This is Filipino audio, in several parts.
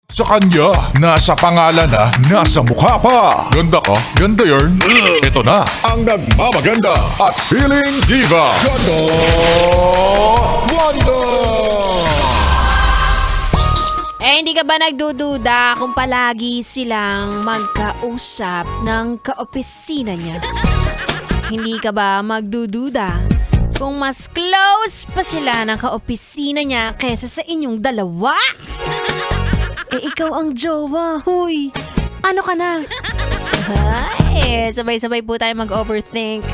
Sa kanya, nasa pangalan na, nasa mukha pa. Ganda ka, ganda yarn. Ito na, ang nagmamaganda at feeling diva. Ganda Wanda! Hindi ka ba nagdududa kung palagi silang magkausap ng kaopisina niya? Hindi ka ba magdududa kung mas close pa sila ng kaopisina niya kaysa sa inyong dalawa? Ikaw ang jowa, huy. Ano ka na? Ay, sabay-sabay po tayo mag-overthink.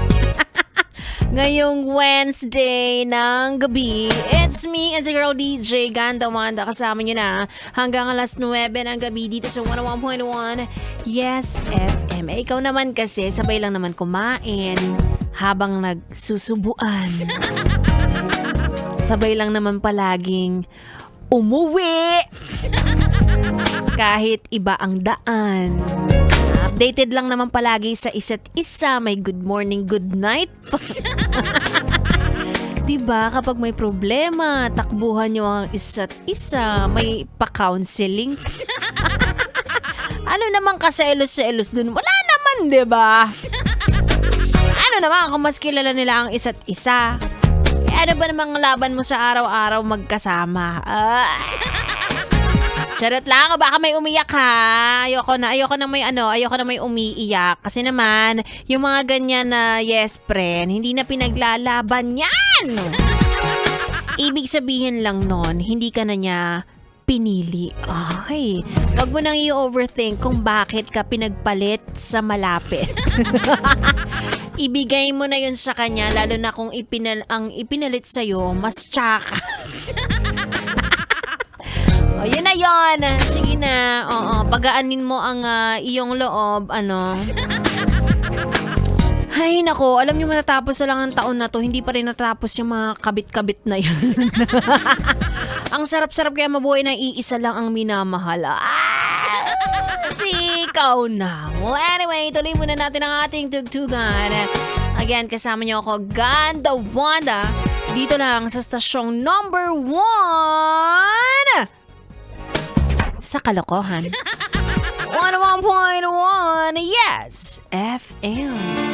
Ngayong Wednesday ng gabi, it's me, it's a girl DJ Ganda Wanda. Kasama nyo na hanggang alas 9 ng gabi dito sa 101.1 Yes FM. Ikaw naman kasi, sabay lang naman kumain habang nagsusubuan. Sabay lang naman palaging umuwi. Kahit iba ang daan. Updated lang naman palagi sa isa't isa. May good morning, good night. Diba kapag may problema, takbuhan nyo ang isa't isa. May pa-counseling. Ano naman kaselos-selos dun? Wala naman, diba? Ano naman kung mas kilala nila ang isa't isa? Ano ba namang laban mo sa araw-araw magkasama? Charot lang, baka may umiyak ha. Ayoko na may umiiyak. Kasi naman, yung mga ganyan na yes friend, hindi na pinaglalaban yan. Ibig sabihin lang nun, hindi ka na niya pinili. Ay, wag mo nang i-overthink kung bakit ka pinagpalit sa malapit. Ibigay mo na yun sa kanya, lalo na kung ang ipinalit sa'yo, mas tsaka. O, yun na yun. Sige na. Oo, pagaanin mo ang iyong loob. Ay, nako. Alam niyo, matatapos na lang ang taon na to. Hindi pa rin natapos yung mga kabit-kabit na yun. Ang sarap-sarap kaya mabuhay na iisa lang ang minamahal. Ikaw na. Well, anyway, tuloy muna natin ang ating tugtugan. Again, kasama niyo ako, Ganda Wanda. Dito lang sa stasyong number 1 sa kalokohan. 101.1 Yes FM.